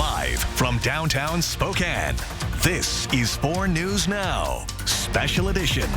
Live from downtown Spokane, this is 4 News Now, Special Edition.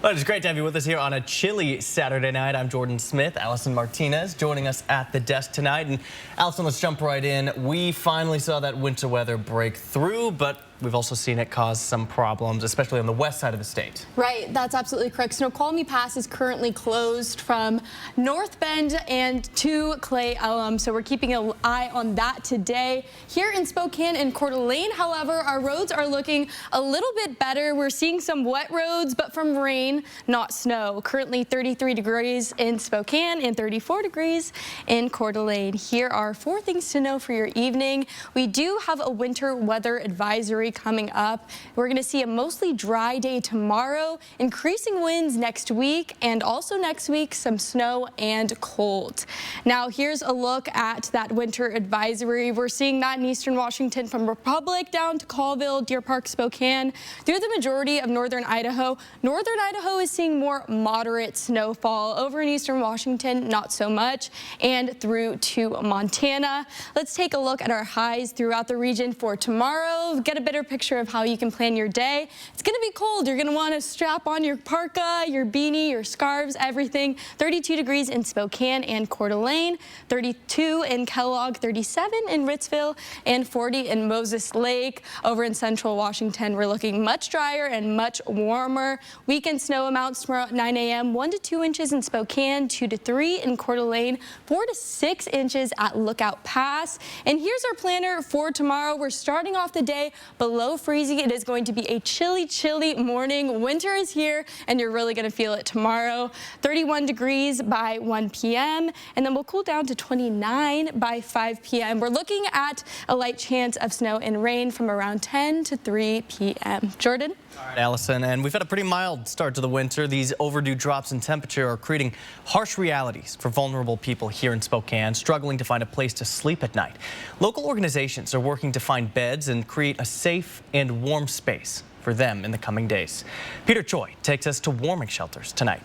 Well, it's great to have you with us here on a chilly Saturday night. I'm Jordan Smith. Allison Martinez joining us at the desk tonight. And Allison, let's jump right in. We finally saw that winter weather break through, but we've also seen it cause some problems, especially on the west side of the state. Right, that's absolutely correct. Snoqualmie Pass is currently closed from North Bend and to Clay Elum, so we're keeping an eye on that today. Here in Spokane and Coeur d'Alene, however, our roads are looking a little bit better. We're seeing some wet roads, but from rain, not snow. Currently 33 degrees in Spokane and 34 degrees in Coeur d'Alene. Here are 4 things to know for your evening. We do have a winter weather advisory coming up. We're going to see a mostly dry day tomorrow, increasing winds next week, and also next week some snow and cold. Now here's a look at that winter advisory. We're seeing that in eastern Washington from Republic down to Colville, Deer Park, Spokane, through the majority of northern Idaho. Northern Idaho is seeing more moderate snowfall. Over in eastern Washington, not so much, and through to Montana. Let's take a look at our highs throughout the region for tomorrow. Get a better picture of how you can plan your day. It's going to be cold. You're going to want to strap on your parka, your beanie, your scarves, everything. 32 degrees in Spokane and Coeur d'Alene, 32 in Kellogg, 37 in Ritzville, and 40 in Moses Lake. Over in central Washington, we're looking much drier and much warmer. Weekend snow amounts tomorrow at 9 a.m. 1 to 2 inches in Spokane, 2 to 3 in Coeur d'Alene, 4 to 6 inches at Lookout Pass. And here's our planner for tomorrow. We're starting off the day below freezing. It is going to be a chilly, chilly morning. Winter is here, and you're really going to feel it tomorrow. 31 degrees by 1 p.m., and then we'll cool down to 29 by 5 p.m. We're looking at a light chance of snow and rain from around 10 to 3 p.m. Jordan? All right, Allison, and we've had a pretty mild start to the winter. These overdue drops in temperature are creating harsh realities for vulnerable people here in Spokane, struggling to find a place to sleep at night. Local organizations are working to find beds and create a safe and warm space for them in the coming days. Peter Choi takes us to warming shelters tonight.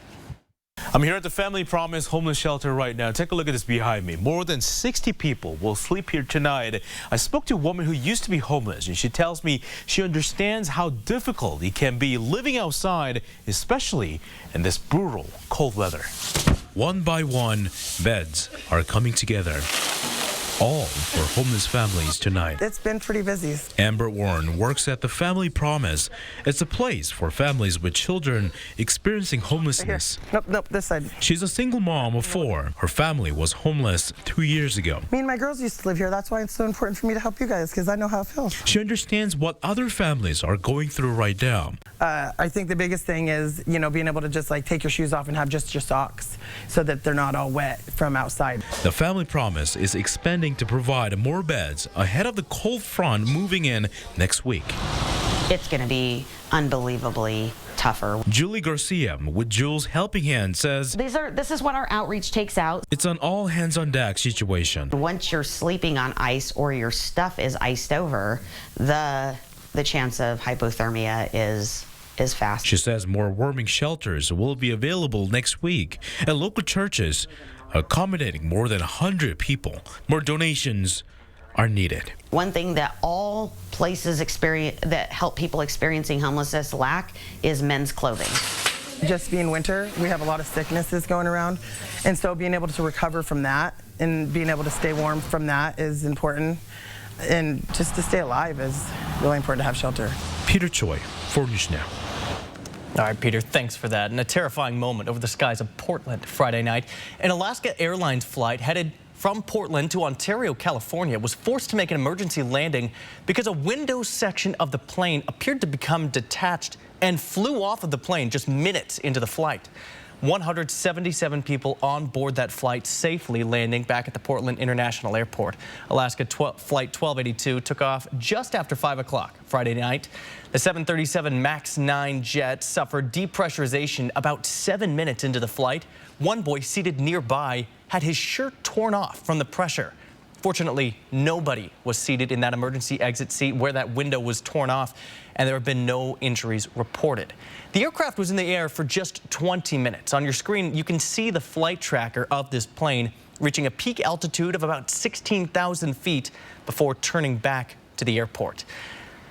I'm here at the Family Promise Homeless Shelter right now. Take a look at this behind me. More than 60 people will sleep here tonight. I spoke to a woman who used to be homeless, and she tells me she understands how difficult it can be living outside, especially in this brutal cold weather. One by one, beds are coming together. All for homeless families tonight. It's been pretty busy. Amber Warren works at the Family Promise. It's a place for families with children experiencing homelessness. Nope, this side. She's a single mom of 4. Her family was homeless 2 years ago. Me and my girls used to live here. That's why it's so important for me to help you guys, because I know how it feels. She understands what other families are going through right now. I think the biggest thing is, being able to just take your shoes off and have just your socks so that they're not all wet from outside. The Family Promise is expanding to provide more beds ahead of the cold front moving in next week. It's going to be unbelievably tougher. Julie Garcia with Jules Helping Hand says This is what our outreach takes out. it's an all hands on deck situation. Once you're sleeping on ice or your stuff is iced over, the chance of hypothermia is fast. She says more warming shelters will be available next week, and local churches accommodating more than 100 people. More donations are needed. One thing that all places that help people experiencing homelessness lack is men's clothing. Just being winter, we have a lot of sicknesses going around, and so being able to recover from that and being able to stay warm from that is important. And just to stay alive is really important to have shelter. Peter Choi, 4 News Now. All right, Peter, thanks for that. And a terrifying moment over the skies of Portland Friday night. An Alaska Airlines flight headed from Portland to Ontario, California was forced to make an emergency landing because a window section of the plane appeared to become detached and flew off of the plane just minutes into the flight. 177 people on board that flight safely landing back at the Portland International Airport. Alaska Flight 1282 took off just after 5 o'clock Friday night. The 737 MAX 9 jet suffered depressurization about 7 minutes into the flight. One boy seated nearby had his shirt torn off from the pressure. Fortunately, nobody was seated in that emergency exit seat where that window was torn off, and there have been no injuries reported. The aircraft was in the air for just 20 minutes. On your screen, you can see the flight tracker of this plane reaching a peak altitude of about 16,000 feet before turning back to the airport.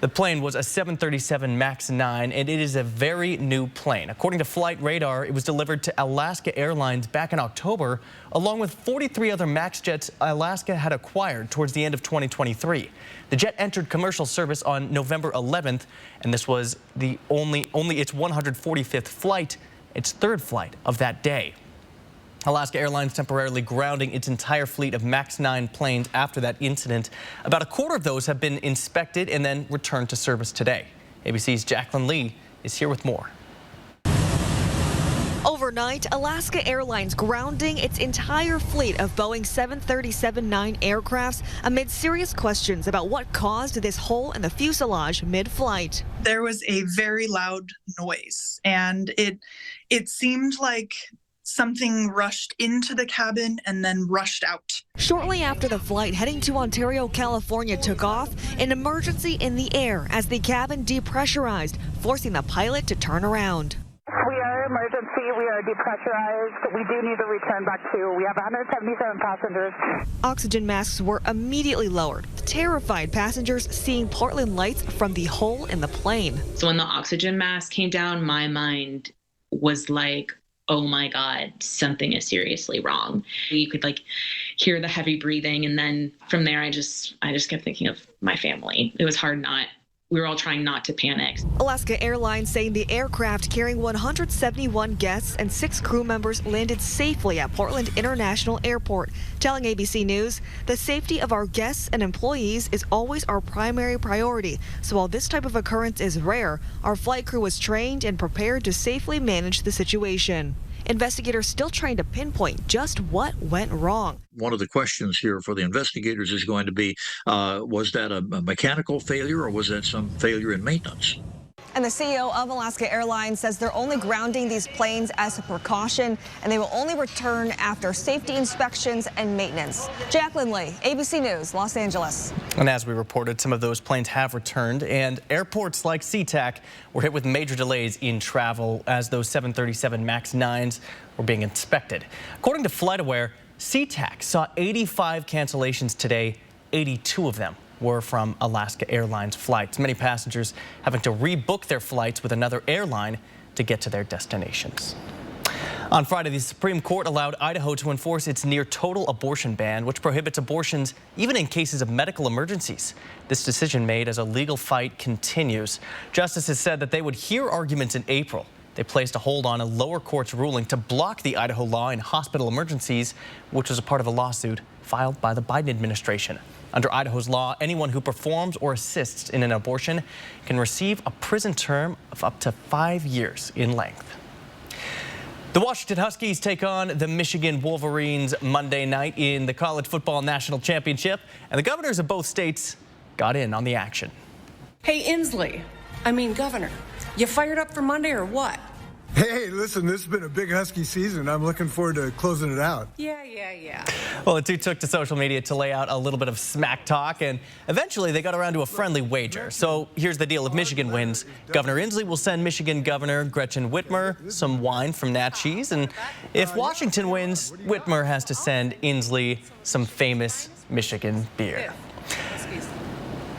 The plane was a 737 MAX 9, and it is a very new plane. According to Flight Radar, it was delivered to Alaska Airlines back in October, along with 43 other MAX jets Alaska had acquired towards the end of 2023. The jet entered commercial service on November 11th, and this was the only its 145th flight, its third flight of that day. Alaska Airlines temporarily grounding its entire fleet of MAX 9 planes after that incident. About a quarter of those have been inspected and then returned to service today. ABC's Jacqueline Lee is here with more. Overnight, Alaska Airlines grounding its entire fleet of Boeing 737-9 aircrafts amid serious questions about what caused this hole in the fuselage mid-flight. There was a very loud noise, and it seemed like something rushed into the cabin and then rushed out. Shortly after the flight heading to Ontario, California took off, an emergency in the air as the cabin depressurized, forcing the pilot to turn around. We are emergency. We are depressurized. We do need to return back to. We have 177 passengers. Oxygen masks were immediately lowered, terrified passengers seeing Portland lights from the hole in the plane. So when the oxygen mask came down, my mind was like, oh my God, something is seriously wrong. You could hear the heavy breathing. And then from there, I just kept thinking of my family. It was hard we were all trying not to panic. Alaska Airlines saying the aircraft carrying 171 guests and 6 crew members landed safely at Portland International Airport, telling ABC News, the safety of our guests and employees is always our primary priority. So while this type of occurrence is rare, our flight crew was trained and prepared to safely manage the situation. Investigators still trying to pinpoint just what went wrong. One of the questions here for the investigators is going to be, was that a mechanical failure or was that some failure in maintenance? And the CEO of Alaska Airlines says they're only grounding these planes as a precaution, and they will only return after safety inspections and maintenance. Jacqueline Lee, ABC News, Los Angeles. And as we reported, some of those planes have returned, and airports like SeaTac were hit with major delays in travel as those 737 MAX 9s were being inspected. According to FlightAware, SeaTac saw 85 cancellations today, 82 of them were from Alaska Airlines flights. Many passengers having to rebook their flights with another airline to get to their destinations. On Friday, the Supreme Court allowed Idaho to enforce its near-total abortion ban, which prohibits abortions even in cases of medical emergencies. This decision made as a legal fight continues. Justices said that they would hear arguments in April. They placed a hold on a lower court's ruling to block the Idaho law in hospital emergencies, which was a part of a lawsuit filed by the Biden administration. Under Idaho's law, anyone who performs or assists in an abortion can receive a prison term of up to 5 years in length. The Washington Huskies take on the Michigan Wolverines Monday night in the College Football National Championship, and the governors of both states got in on the action. Hey, Governor, you fired up for Monday or what? Hey, listen, this has been a big Husky season. I'm looking forward to closing it out. Yeah. Well, the two took to social media to lay out a little bit of smack talk, and eventually they got around to a friendly wager. So here's the deal. If Michigan wins, Governor Inslee will send Michigan Governor Gretchen Whitmer some wine from Nat Cheese. And if Washington wins, Whitmer has to send Inslee some famous Michigan beer.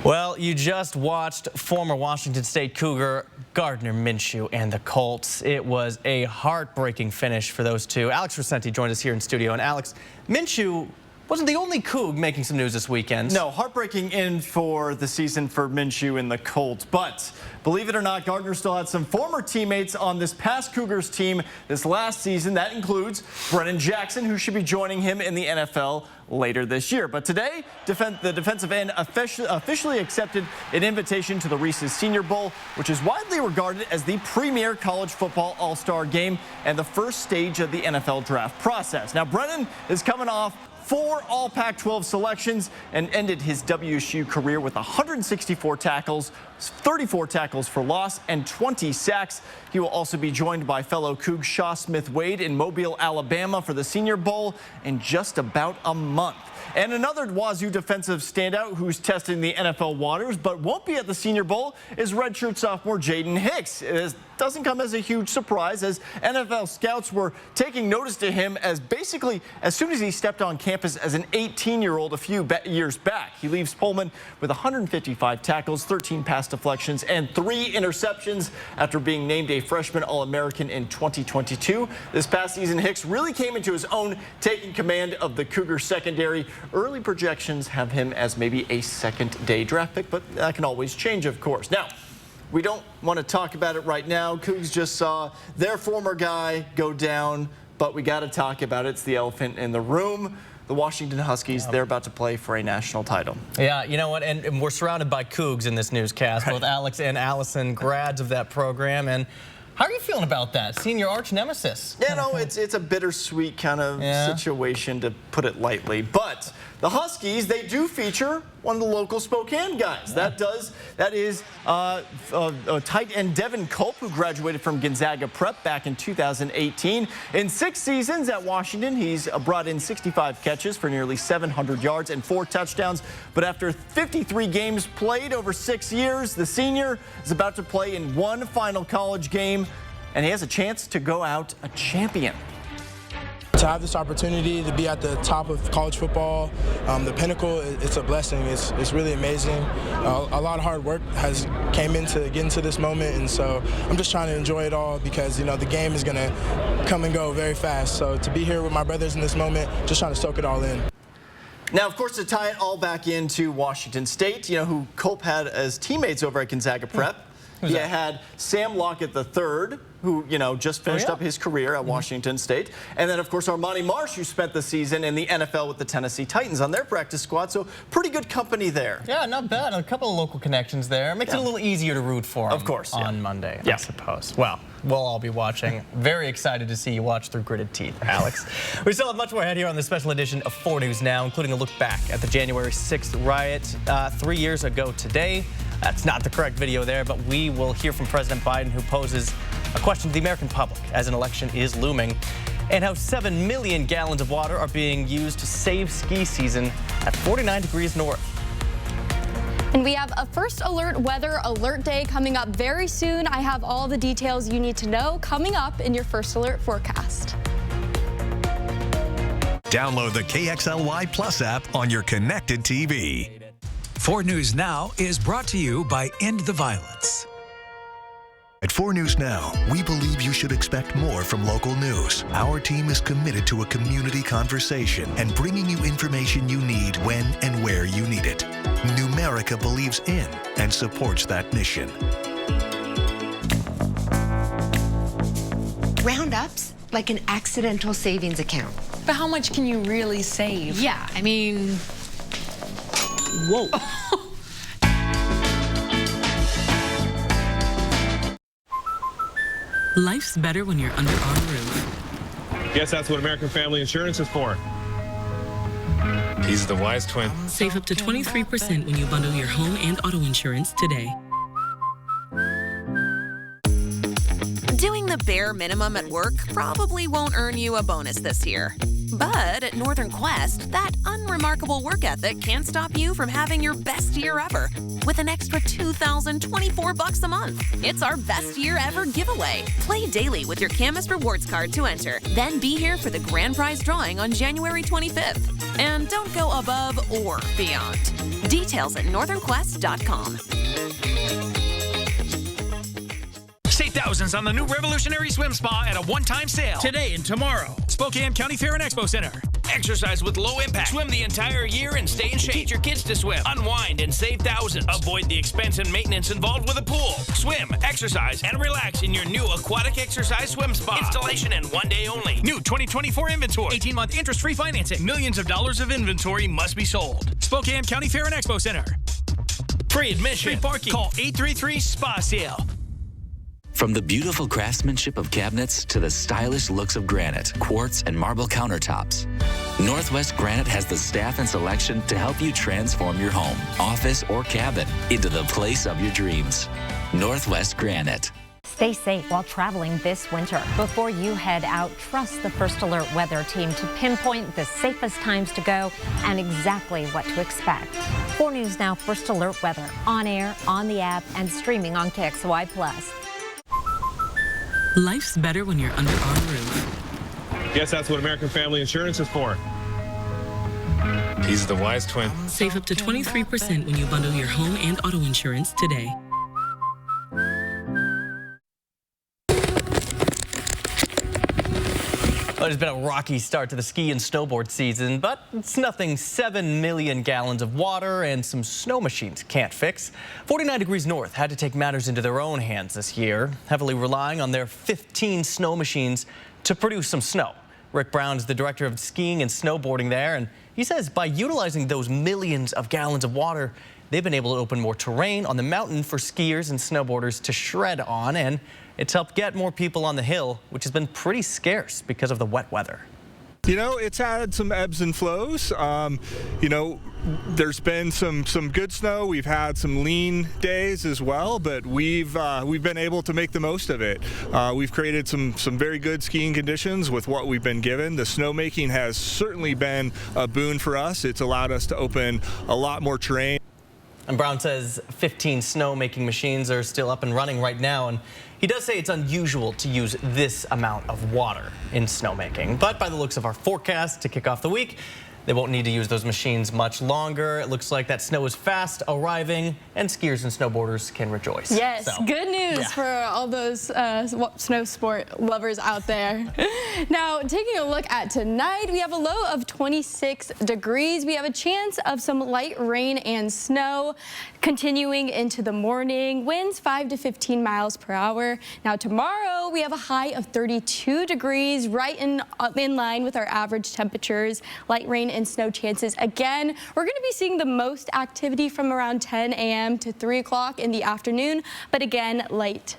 Well, you just watched former Washington State Cougar Gardner Minshew and the Colts. It was a heartbreaking finish for those two. Alex Rosenti joined us here in studio. And Alex, Minshew wasn't the only Coug making some news this weekend. No, heartbreaking end for the season for Minshew and the Colts. But believe it or not, Gardner still had some former teammates on this past Cougars team this last season. That includes Brennan Jackson, who should be joining him in the NFL later this year. But today, the defensive end officially accepted an invitation to the Reese's Senior Bowl, which is widely regarded as the premier college football all-star game and the first stage of the NFL draft process. Now, Brennan is coming off 4 All Pac-12 selections and ended his WSU career with 164 tackles, 34 tackles for loss, and 20 sacks. He will also be joined by fellow Coug Shaw Smith-Wade in Mobile, Alabama for the Senior Bowl in just about a month. And another Wazoo defensive standout who's testing the NFL waters but won't be at the Senior Bowl is redshirt sophomore Jaden Hicks. It doesn't come as a huge surprise, as NFL scouts were taking notice to him as basically as soon as he stepped on campus as an 18-year-old a few years back. He leaves Pullman with 155 tackles, 13 pass deflections, and 3 interceptions after being named a freshman All-American in 2022. This past season, Hicks really came into his own, taking command of the Cougar secondary. Early projections have him as maybe a second-day draft pick, but that can always change, of course. Now, we don't want to talk about it right now. Cougs just saw their former guy go down, but we got to talk about it. It's the elephant in the room. The Washington Huskies, they're about to play for a national title. Yeah, you know what? And we're surrounded by Cougs in this newscast, both Alex and Allison, grads of that program. And how are you feeling about that, seeing your arch nemesis? Yeah, no, it's a bittersweet kind of situation, to put it lightly. But the Huskies, they do feature one of the local Spokane guys. That is tight end Devin Culp, who graduated from Gonzaga Prep back in 2018. In 6 seasons at Washington, he's brought in 65 catches for nearly 700 yards and 4 touchdowns. But after 53 games played over 6 years, the senior is about to play in one final college game, and he has a chance to go out a champion. To have this opportunity to be at the top of college football, the pinnacle, it's a blessing. It's really amazing. A lot of hard work came into getting to this moment, and so I'm just trying to enjoy it all because, you know, the game is going to come and go very fast. So to be here with my brothers in this moment, just trying to soak it all in. Now, of course, to tie it all back into Washington State, you know, who Culp had as teammates over at Gonzaga Prep. He had Sam Lockett III, who, you know, just finished up his career at Washington State. And then, of course, Armani Marsh, who spent the season in the NFL with the Tennessee Titans on their practice squad. So pretty good company there. Yeah, not bad. A couple of local connections there. Makes it a little easier to root for him, of course, on Monday, I suppose. Well, we'll all be watching. Very excited to see you watch through gritted teeth, Alex. We still have much more ahead here on this special edition of 4 News Now, including a look back at the January 6th riot 3 years ago today. That's not the correct video there, but we will hear from President Biden, who poses a question to the American public as an election is looming, and how 7 million gallons of water are being used to save ski season at 49 degrees north. And we have a first alert weather alert day coming up very soon. I have all the details you need to know coming up in your first alert forecast. Download the KXLY Plus app on your connected TV. 4 News Now is brought to you by End the Violence. At 4 News Now, we believe you should expect more from local news. Our team is committed to a community conversation and bringing you information you need when and where you need it. Numerica believes in and supports that mission. Roundup's like an accidental savings account. But how much can you really save? Yeah, I mean... Whoa. Life's better when you're under our roof. Guess that's what American Family Insurance is for. He's the wise twin. Save up to 23% when you bundle your home and auto insurance today. Doing the bare minimum at work probably won't earn you a bonus this year. But at Northern Quest, that unremarkable work ethic can't stop you from having your best year ever with an extra $2,024 a month. It's our best year ever giveaway. Play daily with your Camas Rewards card to enter. Then be here for the grand prize drawing on January 25th. And don't go above or beyond. Details at northernquest.com. Save thousands on the new revolutionary swim spa at a one-time sale. Today and tomorrow. Spokane County Fair and Expo Center. Exercise with low impact. Swim the entire year and stay in shape. Teach your kids to swim. Unwind and save thousands. Avoid the expense and maintenance involved with a pool. Swim, exercise, and relax in your new aquatic exercise swim spa. Installation in 1 day only. New 2024 inventory. 18-month interest-free financing. Millions of dollars of inventory must be sold. Spokane County Fair and Expo Center. Free admission. Free parking. Call 833-SPA-SALE. From the beautiful craftsmanship of cabinets to the stylish looks of granite, quartz, and marble countertops, Northwest Granite has the staff and selection to help you transform your home, office, or cabin into the place of your dreams. Northwest Granite. Stay safe while traveling this winter. Before you head out, trust the First Alert weather team to pinpoint the safest times to go and exactly what to expect. 4 News Now First Alert weather on air, on the app, and streaming on KXLY+. Life's better when you're under our roof. Guess that's what American Family Insurance is for. He's the wise twin. Save up to 23% when you bundle your home and auto insurance today. Well, it's been a rocky start to the ski and snowboard season, but it's nothing 7 million gallons of water and some snow machines can't fix. 49 Degrees North had to take matters into their own hands this year, heavily relying on their 15 snow machines to produce some snow. Rick Brown is the director of skiing and snowboarding there, and he says by utilizing those millions of gallons of water, they've been able to open more terrain on the mountain for skiers and snowboarders to shred on, and it's helped get more people on the hill, which has been pretty scarce because of the wet weather. You know, it's had some ebbs and flows. You know, there's been some good snow. We've had some lean days as well, but we've been able to make the most of it. We've created some very good skiing conditions with what we've been given. The snowmaking has certainly been a boon for us. It's allowed us to open a lot more terrain. And Brown says 15 snow-making machines are still up and running right now, and he does say it's unusual to use this amount of water in snowmaking. But by the looks of our forecast to kick off the week, they won't need to use those machines much longer. It looks like that snow is fast arriving, and skiers and snowboarders can rejoice. Yes, so, good news for all those snow sport lovers out there. Now, taking a look at tonight, we have a low of 26 degrees. We have a chance of some light rain and snow continuing into the morning. Winds 5 to 15 miles per hour. Now, tomorrow, we have a high of 32 degrees, right in line with our average temperatures. Light rain and snow chances again. We're going to be seeing the most activity from around 10 a.m. to 3 o'clock in the afternoon, but again, light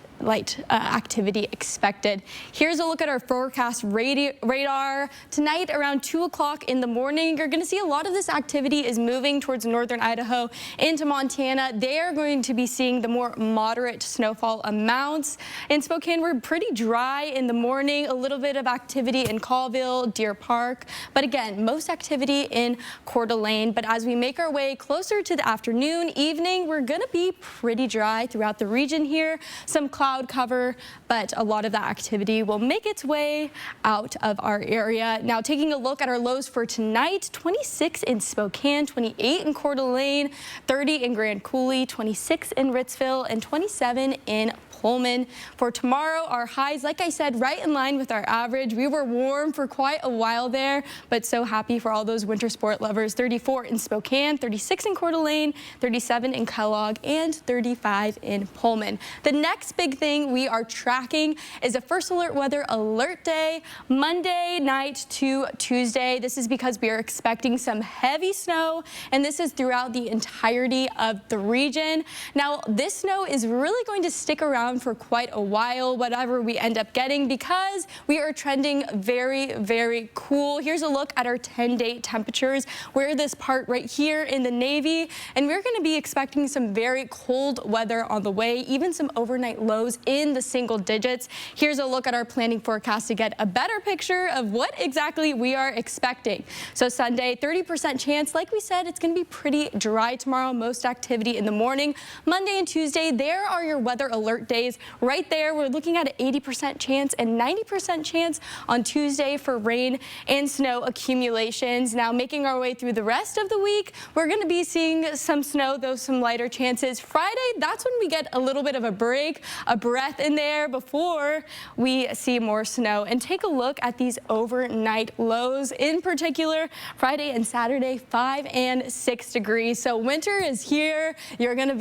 activity expected. Here's a look at our forecast radar. Tonight around 2 o'clock in the morning, you're going to see a lot of this activity is moving towards northern Idaho into Montana. They are going to be seeing the more moderate snowfall amounts. In Spokane, we're pretty dry in the morning, a little bit of activity in Colville, Deer Park, but again, most activity in Coeur d'Alene. But as we make our way closer to the afternoon, evening, we're going to be pretty dry throughout the region here. Some cloud cover, but a lot of that activity will make its way out of our area. Now, taking a look at our lows for tonight, 26 in Spokane, 28 in Coeur d'Alene, 30 in Grand Coulee, 26 in Ritzville, and 27 in Pullman. For tomorrow, our highs, like I said, right in line with our average. We were warm for quite a while there, but so happy for all those winter sport lovers. 34 in Spokane, 36 in Coeur d'Alene, 37 in Kellogg, and 35 in Pullman. The next big thing we are tracking is a First Alert weather alert day, Monday night to Tuesday. This is because we are expecting some heavy snow, and this is throughout the entirety of the region. Now, this snow is really going to stick around for quite a while, whatever we end up getting, because we are trending very, very cool. Here's a look at our 10-day temperatures. We're this part right here in the Navy, and we're going to be expecting some very cold weather on the way, even some overnight lows in the single digits. Here's a look at our planning forecast to get a better picture of what exactly we are expecting. So Sunday, 30% chance. Like we said, it's going to be pretty dry tomorrow, most activity in the morning. Monday and Tuesday, there are your weather alert days. Right there, we're looking at an 80% chance and 90% chance on Tuesday for rain and snow accumulations. Now, making our way through the rest of the week, we're going to be seeing some snow, though some lighter chances. Friday, that's when we get a little bit of a break, a breath in there before we see more snow. And take a look at these overnight lows, in particular, Friday and Saturday, 5 and 6 degrees. So winter is here. You're going to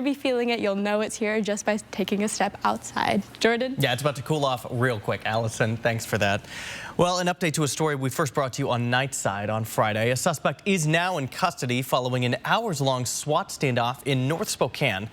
be feeling it. You'll know it's here just by taking a step outside. Jordan? Yeah, it's about to cool off real quick. Allison, thanks for that. Well, an update to a story we first brought to you on Nightside on Friday. A suspect is now in custody following an hours-long SWAT standoff in North Spokane,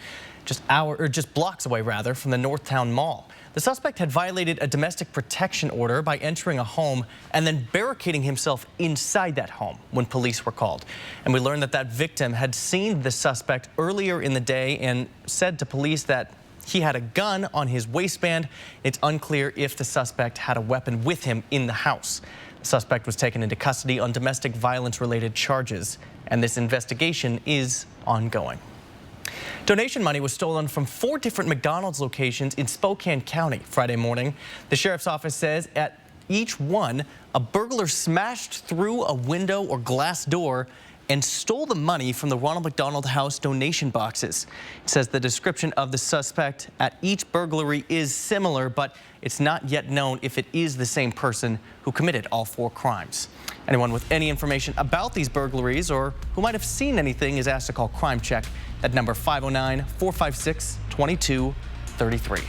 just blocks away rather from the Northtown Mall. The suspect had violated a domestic protection order by entering a home and then barricading himself inside that home when police were called. And we learned that that victim had seen the suspect earlier in the day and said to police that He had a gun on his waistband. It's unclear if the suspect had a weapon with him in the house. The suspect was taken into custody on domestic violence-related charges, and this investigation is ongoing. Donation money was stolen from 4 different McDonald's locations in Spokane County Friday morning. The sheriff's office says at each one, a burglar smashed through a window or glass door and stole the money from the Ronald McDonald House donation boxes. It says the description of the suspect at each burglary is similar, but it's not yet known if it is the same person who committed all 4 crimes. Anyone with any information about these burglaries or who might have seen anything is asked to call Crime Check at number 509-456-2233.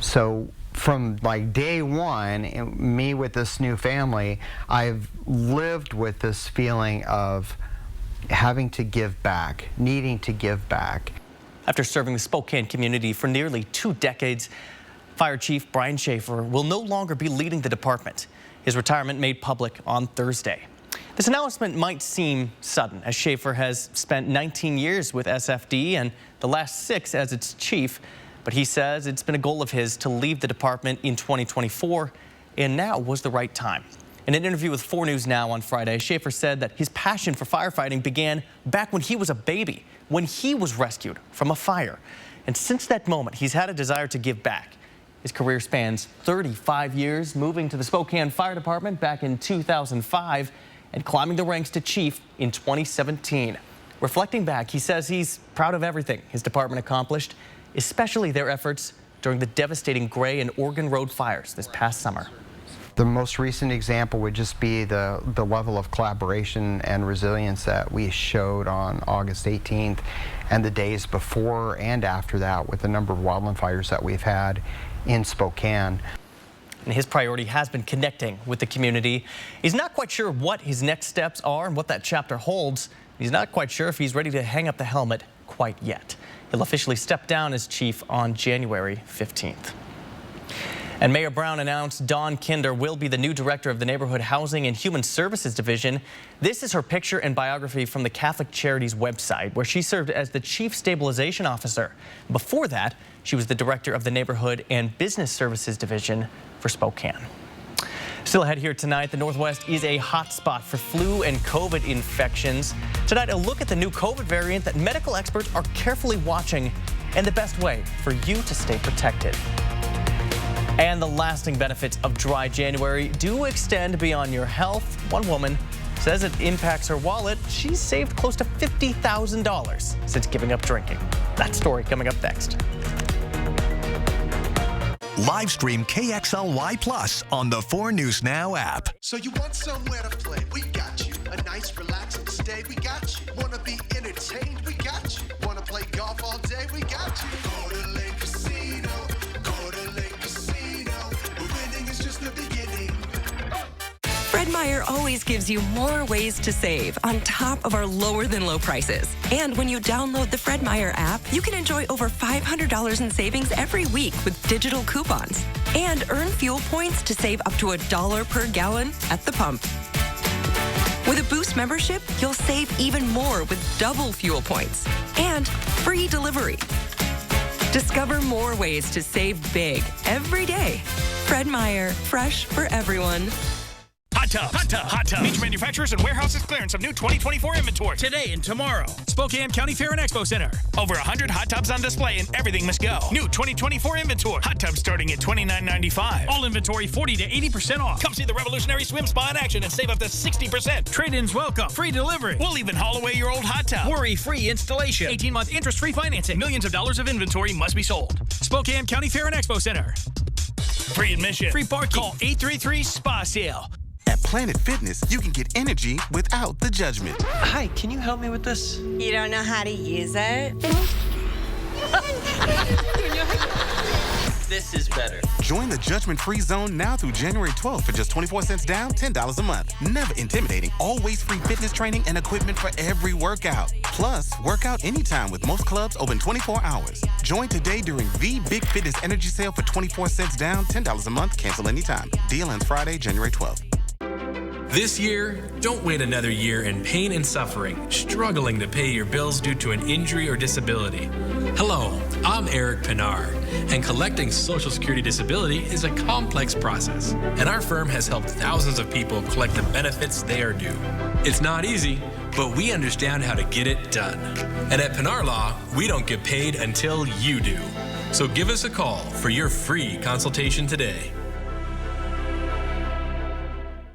So from like day one, me with this new family, I've lived with this feeling of having to give back, needing to give back. After serving the Spokane community for nearly 2 decades, Fire Chief Brian Schaefer will no longer be leading the department. His retirement made public on Thursday. This announcement might seem sudden, as Schaefer has spent 19 years with SFD and the last 6 as its chief, but he says it's been a goal of his to leave the department in 2024, and now was the right time. In an interview with 4 News Now on Friday, Schaefer said that his passion for firefighting began back when he was a baby, when he was rescued from a fire. And since that moment, he's had a desire to give back. His career spans 35 years, moving to the Spokane Fire Department back in 2005 and climbing the ranks to chief in 2017. Reflecting back, he says he's proud of everything his department accomplished, especially their efforts during the devastating Gray and Oregon Road fires this past summer. The most recent example would just be the level of collaboration and resilience that we showed on August 18th and the days before and after that with the number of wildland fires that we've had in Spokane. And his priority has been connecting with the community. He's not quite sure what his next steps are and what that chapter holds. He's not quite sure if he's ready to hang up the helmet quite yet. He'll officially step down as chief on January 15th. And Mayor Brown announced Dawn Kinder will be the new director of the Neighborhood Housing and Human Services Division. This is her picture and biography from the Catholic Charities website, where she served as the Chief Stabilization Officer. Before that, she was the director of the Neighborhood and Business Services Division for Spokane. Still ahead here tonight, the Northwest is a hot spot for flu and COVID infections. Tonight, a look at the new COVID variant that medical experts are carefully watching and the best way for you to stay protected. And the lasting benefits of dry January do extend beyond your health. One woman says it impacts her wallet. She's saved close to $50,000 since giving up drinking. That story coming up next. Live stream KXLY Plus on the 4 News Now app. So you want somewhere to play? We got you. A nice relaxing stay? We got you. Wanna be entertained? We got you. Wanna play golf all day? We got you. Go to Lake Casino. Go to Lake Casino. Winning is just the beginning. Fred Meyer always gives you more ways to save on top of our lower than low prices. And when you download the Fred Meyer app, you can enjoy over $500 in savings every week with digital coupons and earn fuel points to save up to $1 per gallon at the pump. With a Boost membership, you'll save even more with double fuel points and free delivery. Discover more ways to save big every day. Fred Meyer, fresh for everyone. Hot Tubs. Hot Tubs. Hot Tubs. Major manufacturers and warehouses clearance of new 2024 inventory. Today and tomorrow. Spokane County Fair and Expo Center. Over 100 hot tubs on display and everything must go. New 2024 inventory. Hot tubs starting at $29.95. All inventory 40 to 80% off. Come see the revolutionary swim spa in action and save up to 60%. Trade-ins welcome. Free delivery. We'll even haul away your old hot tub. Worry-free installation. 18-month interest-free financing. Millions of dollars of inventory must be sold. Spokane County Fair and Expo Center. Free admission. Free parking. Call 833-SPA-SALE. At Planet Fitness, you can get energy without the judgment. Hi, can you help me with this? You don't know how to use it? This is better. Join the judgment-free zone now through January 12th for just 24 cents down, $10 a month. Never intimidating. Always free fitness training and equipment for every workout. Plus, work out anytime with most clubs open 24 hours. Join today during the Big Fitness Energy Sale for 24 cents down, $10 a month. Cancel anytime. Deal ends Friday, January 12th. This year, don't wait another year in pain and suffering, struggling to pay your bills due to an injury or disability. Hello, I'm Eric Pinar, and collecting Social Security disability is a complex process, and our firm has helped thousands of people collect the benefits they are due. It's not easy, but we understand how to get it done. And at Pinar Law, we don't get paid until you do. So give us a call for your free consultation today.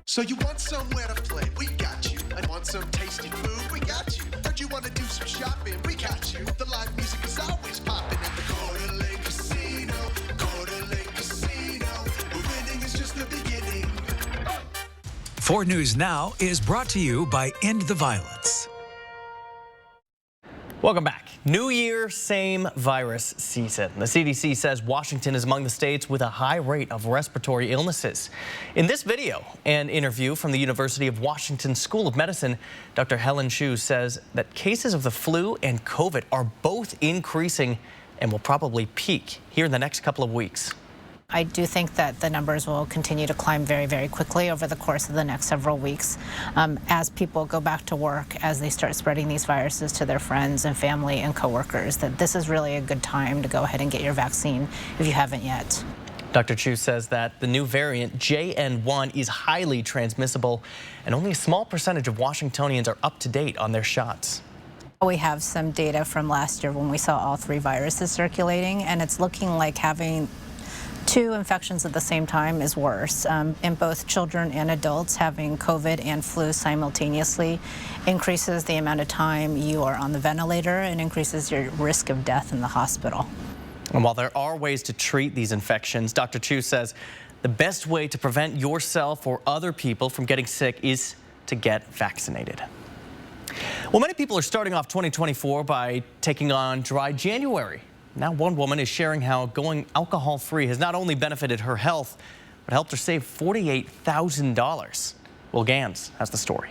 So you want somewhere to play? We got you. And want some tasty food? We got you. Heard you want to do some shopping? We got you. The live music is always popping at the Coeur d'Alene Casino. Coeur d'Alene Casino. Winning is just the beginning. 4 News Now is brought to you by End the Violence. Welcome back. New year, same virus season. The CDC says Washington is among the states with a high rate of respiratory illnesses. In this video, an interview from the University of Washington School of Medicine, Dr. Helen Chu says that cases of the flu and COVID are both increasing and will probably peak here in the next couple of weeks. I do think that the numbers will continue to climb very, very quickly over the course of the next several weeks as people go back to work, as they start spreading these viruses to their friends and family and coworkers, that this is really a good time to go ahead and get your vaccine if you haven't yet. Dr. Chu says that the new variant JN1 is highly transmissible and only a small percentage of Washingtonians are up to date on their shots. We have some data from last year when we saw all 3 viruses circulating, and it's looking like having 2 infections at the same time is worse. In both children and adults, having COVID and flu simultaneously increases the amount of time you are on the ventilator and increases your risk of death in the hospital. And while there are ways to treat these infections, Dr. Chu says the best way to prevent yourself or other people from getting sick is to get vaccinated. Well, many people are starting off 2024 by taking on Dry January. Now one woman is sharing how going alcohol-free has not only benefited her health, but helped her save $48,000. Will Gans has the story.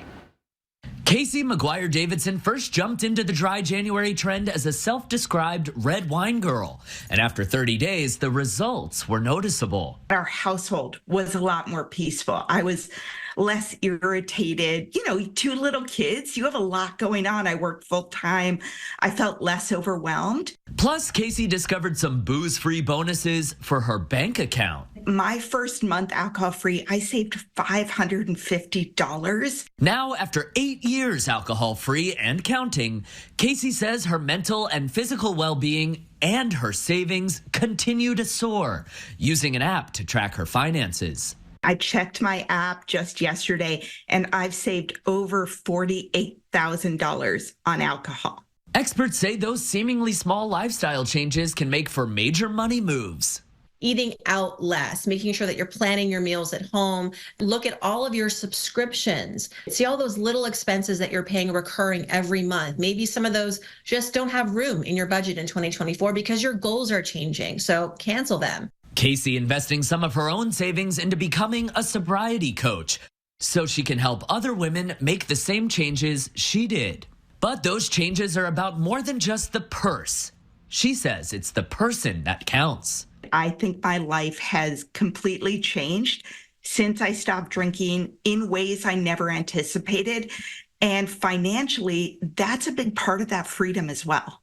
Casey McGuire Davidson first jumped into the Dry January trend as a self-described red wine girl. And after 30 days, the results were noticeable. Our household was a lot more peaceful. I was less irritated. 2 little kids, you have a lot going on. I worked full time. I felt less overwhelmed. Plus, Casey discovered some booze-free bonuses for her bank account. My first month alcohol-free, I saved $550. Now, after 8 years alcohol-free and counting, Casey says her mental and physical well-being and her savings continue to soar, using an app to track her finances. I checked my app just yesterday, and I've saved over $48,000 on alcohol. Experts say those seemingly small lifestyle changes can make for major money moves. Eating out less, making sure that you're planning your meals at home. Look at all of your subscriptions. See all those little expenses that you're paying recurring every month. Maybe some of those just don't have room in your budget in 2024 because your goals are changing. So cancel them. Casey investing some of her own savings into becoming a sobriety coach so she can help other women make the same changes she did. But those changes are about more than just the purse. She says it's the person that counts. I think my life has completely changed since I stopped drinking in ways I never anticipated. And financially, that's a big part of that freedom as well.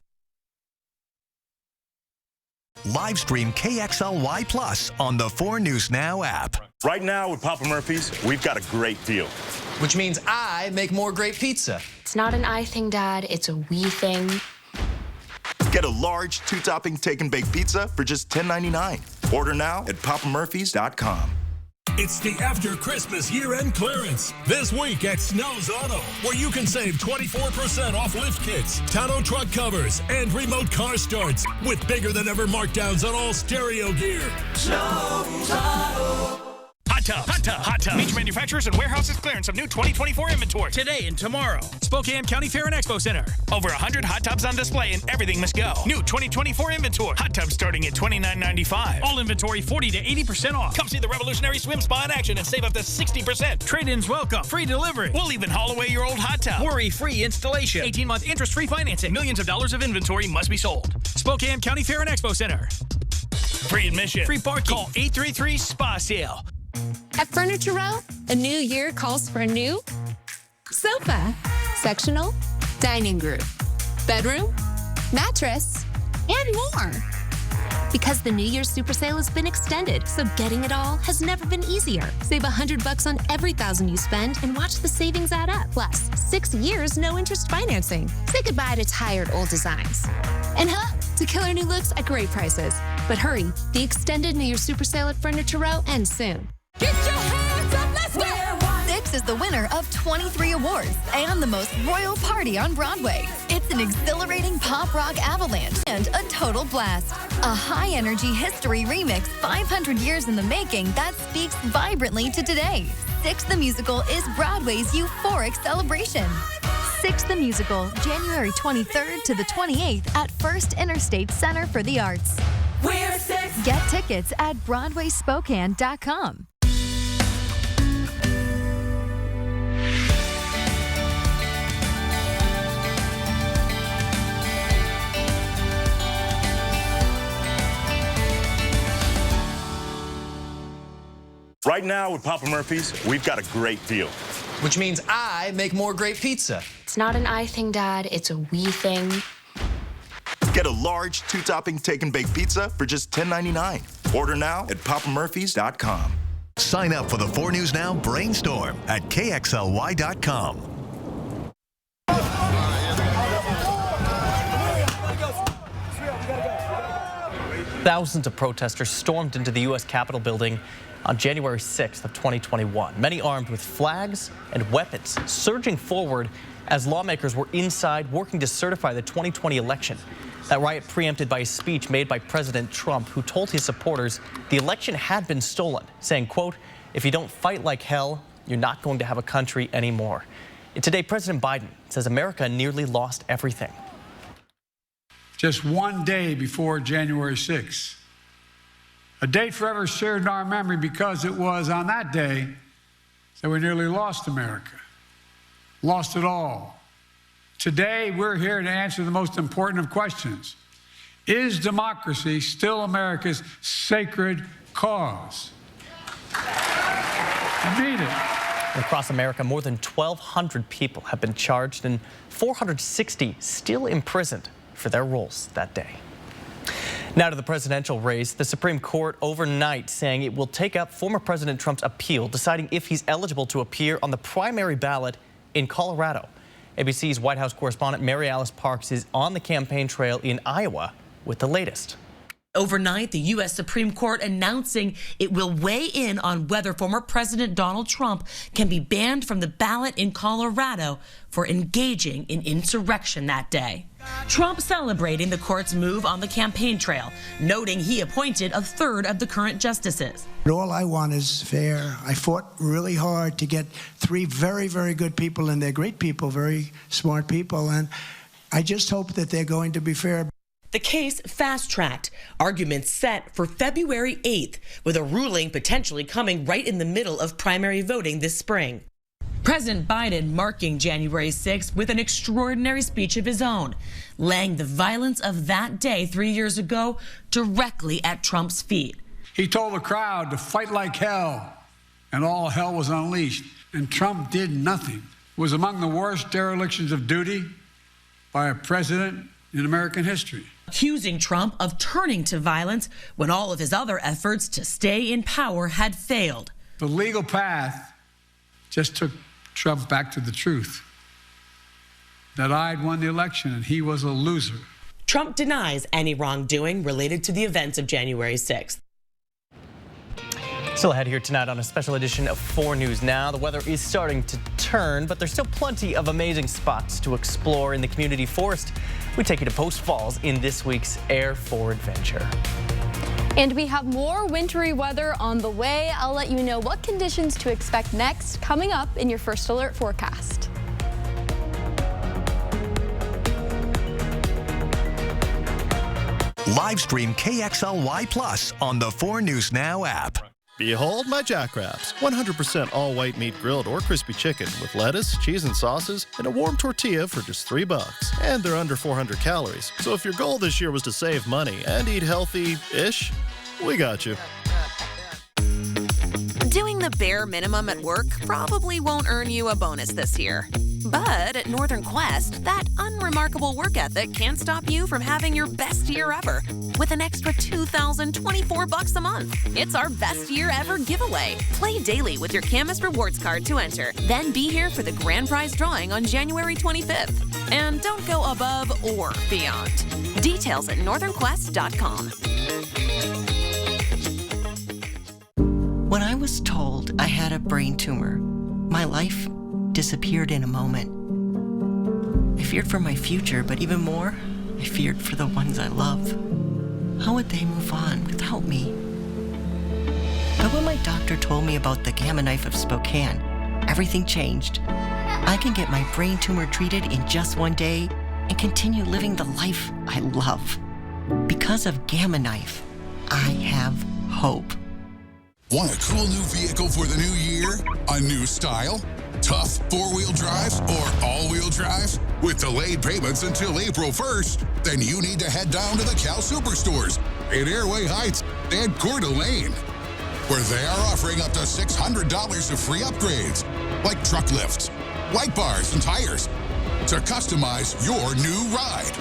Live stream KXLY Plus on the 4 News Now app. Right now with Papa Murphy's, we've got a great deal. Which means I make more great pizza. It's not an I thing, Dad. It's a we thing. Get a large 2-topping take and bake pizza for just $10.99. Order now at papamurphys.com. It's the after Christmas year-end clearance this week at Snow's Auto, where you can save 24% off lift kits, tonneau truck covers, and remote car starts with bigger than ever markdowns on all stereo gear. Snow's Auto. Hot tub, hot tub, hot tub. Major manufacturers and warehouses clearance of new 2024 inventory today and tomorrow. Spokane County Fair and Expo Center. Over 100 hot tubs on display and everything must go. New 2024 inventory. Hot tubs starting at $29.95. All inventory 40 to 80% off. Come see the revolutionary swim spa in action and save up to 60%. Trade-ins welcome. Free delivery. We'll even haul away your old hot tub. Worry-free installation. 18-month interest-free financing. Millions of dollars of inventory must be sold. Spokane County Fair and Expo Center. Free admission. Free parking. Call 833-SPA-SALE. At Furniture Row, a new year calls for a new sofa, sectional, dining group, bedroom, mattress, and more. Because the New Year's Super Sale has been extended, so getting it all has never been easier. Save $100 on every $1,000 you spend and watch the savings add up. Plus, 6 years, no interest financing. Say goodbye to tired old designs. And to killer new looks at great prices. But hurry, the extended New Year's Super Sale at Furniture Row ends soon. Get your hands up, let's go! Six is the winner of 23 awards and the most royal party on Broadway. It's an exhilarating pop rock avalanche and a total blast. A high-energy history remix 500 years in the making that speaks vibrantly to today. Six the Musical is Broadway's euphoric celebration. Six the Musical, January 23rd to the 28th at First Interstate Center for the Arts. We're Six. Get tickets at BroadwaySpokane.com. Right now with Papa Murphy's, we've got a great deal. Which means I make more great pizza. It's not an I thing, Dad. It's a we thing. Get a large 2-topping take and bake pizza for just $10.99. Order now at papamurphys.com. Sign up for the 4 News Now Brainstorm at KXLY.com. Thousands of protesters stormed into the U.S. Capitol building on January 6th of 2021, many armed with flags and weapons, surging forward as lawmakers were inside working to certify the 2020 election. That riot preempted by a speech made by President Trump, who told his supporters the election had been stolen, saying, quote, "If you don't fight like hell, you're not going to have a country anymore." And today, President Biden says America nearly lost everything. Just one day before January 6th. A date forever seared in our memory because it was on that day that we nearly lost America, lost it all. Today, we're here to answer the most important of questions. Is democracy still America's sacred cause? I mean it. Across America, more than 1,200 people have been charged and 460 still imprisoned for their roles that day. Now to the presidential race. The Supreme Court overnight saying it will take up former President Trump's appeal, deciding if he's eligible to appear on the primary ballot in Colorado. ABC's White House correspondent Mary Alice Parks is on the campaign trail in Iowa with the latest. Overnight, the U.S. Supreme Court announcing it will weigh in on whether former President Donald Trump can be banned from the ballot in Colorado for engaging in insurrection that day. Trump celebrating the court's move on the campaign trail, noting he appointed a third of the current justices. All I want is fair. I fought really hard to get 3 very, very good people, and they're great people, very smart people, and I just hope that they're going to be fair. The case fast-tracked, arguments set for February 8th, with a ruling potentially coming right in the middle of primary voting this spring. President Biden marking January 6th with an extraordinary speech of his own, laying the violence of that day 3 years ago directly at Trump's feet. He told the crowd to fight like hell, and all hell was unleashed. And Trump did nothing. It was among the worst derelictions of duty by a president in American history. Accusing Trump of turning to violence when all of his other efforts to stay in power had failed. The legal path just took Trump back to the truth, that I'd won the election and he was a loser. Trump denies any wrongdoing related to the events of January 6th. Still ahead here tonight on a special edition of 4 News Now. The weather is starting to turn, but there's still plenty of amazing spots to explore in the community forest. We take you to Post Falls in this week's Air for Adventure. And we have more wintry weather on the way. I'll let you know what conditions to expect next, coming up in your First Alert forecast. Live stream KXLY Plus on the 4 News Now app. Behold my Jackraps, 100% all-white meat grilled or crispy chicken with lettuce, cheese, and sauces, and a warm tortilla for just $3. And they're under 400 calories. So if your goal this year was to save money and eat healthy-ish, we got you. Doing the bare minimum at work probably won't earn you a bonus this year. But at Northern Quest, that unremarkable work ethic can't stop you from having your best year ever with an extra $2,024 a month. It's our best year ever giveaway. Play daily with your Camas Rewards card to enter. Then be here for the grand prize drawing on January 25th. And don't go above or beyond. Details at northernquest.com. When I was told I had a brain tumor, my life disappeared in a moment. I feared for my future, but even more, I feared for the ones I love. How would they move on without me? But when my doctor told me about the Gamma Knife of Spokane, everything changed. I can get my brain tumor treated in just one day and continue living the life I love. Because of Gamma Knife, I have hope. Want a cool new vehicle for the new year? A new style? Tough four-wheel drive or all-wheel drive? With delayed payments until April 1st, then you need to head down to the Cal Superstores in Airway Heights and Coeur d'Alene, where they are offering up to $600 of free upgrades, like truck lifts, light bars, and tires, to customize your new ride.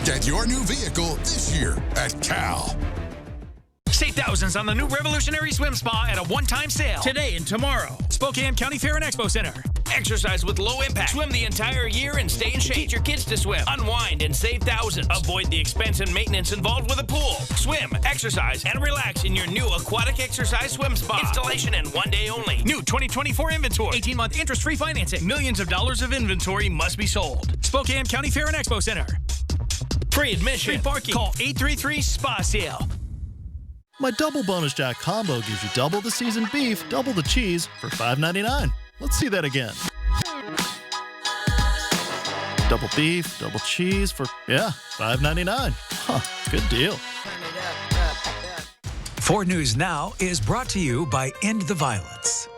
Get your new vehicle this year at Cal. Save thousands on the new revolutionary swim spa at a one-time sale today and tomorrow. Spokane County Fair and Expo Center. Exercise with low impact. Swim the entire year and stay in shape. Teach your kids to swim. Unwind and save thousands. Avoid the expense and maintenance involved with a pool. Swim, exercise, and relax in your new aquatic exercise swim spa. Installation in one day only. New 2024 inventory. 18-month interest-free financing. Millions of dollars of inventory must be sold. Spokane County Fair and Expo Center. Free admission. Free parking. Call 833-SPA-SALE. My Double Bonus Jack combo gives you double the seasoned beef, double the cheese for $5.99. Let's see that again. Double beef, double cheese for, $5.99. Huh, good deal. 4 News Now is brought to you by End the Violence.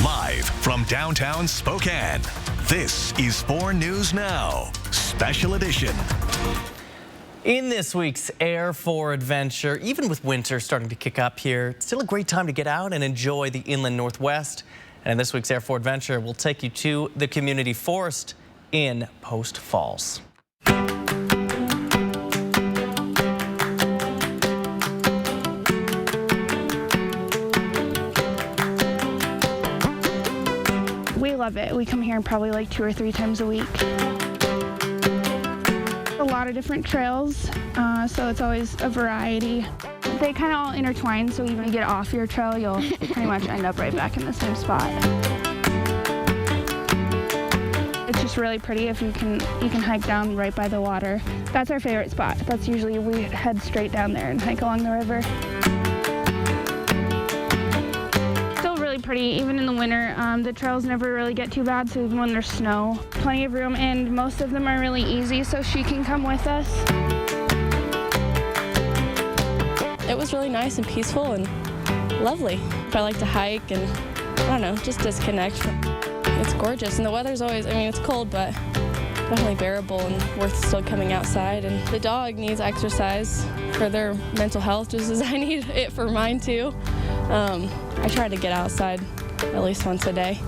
Live from downtown Spokane, this is 4 News Now, Special Edition. In this week's Air for Adventure, even with winter starting to kick up here, it's still a great time to get out and enjoy the inland Northwest. And in this week's Air for Adventure, we'll take you to the community forest in Post Falls. We love it. We come here probably like 2 or 3 times a week. A lot of different trails, so it's always a variety. They kind of all intertwine, so even if you get off your trail, you'll pretty much end up right back in the same spot. It's just really pretty if you can hike down right by the water. That's our favorite spot. That's usually we head straight down there and hike along the river. Still really pretty, even in the winter. The trails never really get too bad, so even when there's snow, plenty of room, and most of them are really easy, so she can come with us. It was really nice and peaceful and lovely. I like to hike and, I don't know, just disconnect. It's gorgeous, and the weather's always, it's cold, but definitely bearable and worth still coming outside. And the dog needs exercise for their mental health just as I need it for mine too. I try to get outside at least once a day.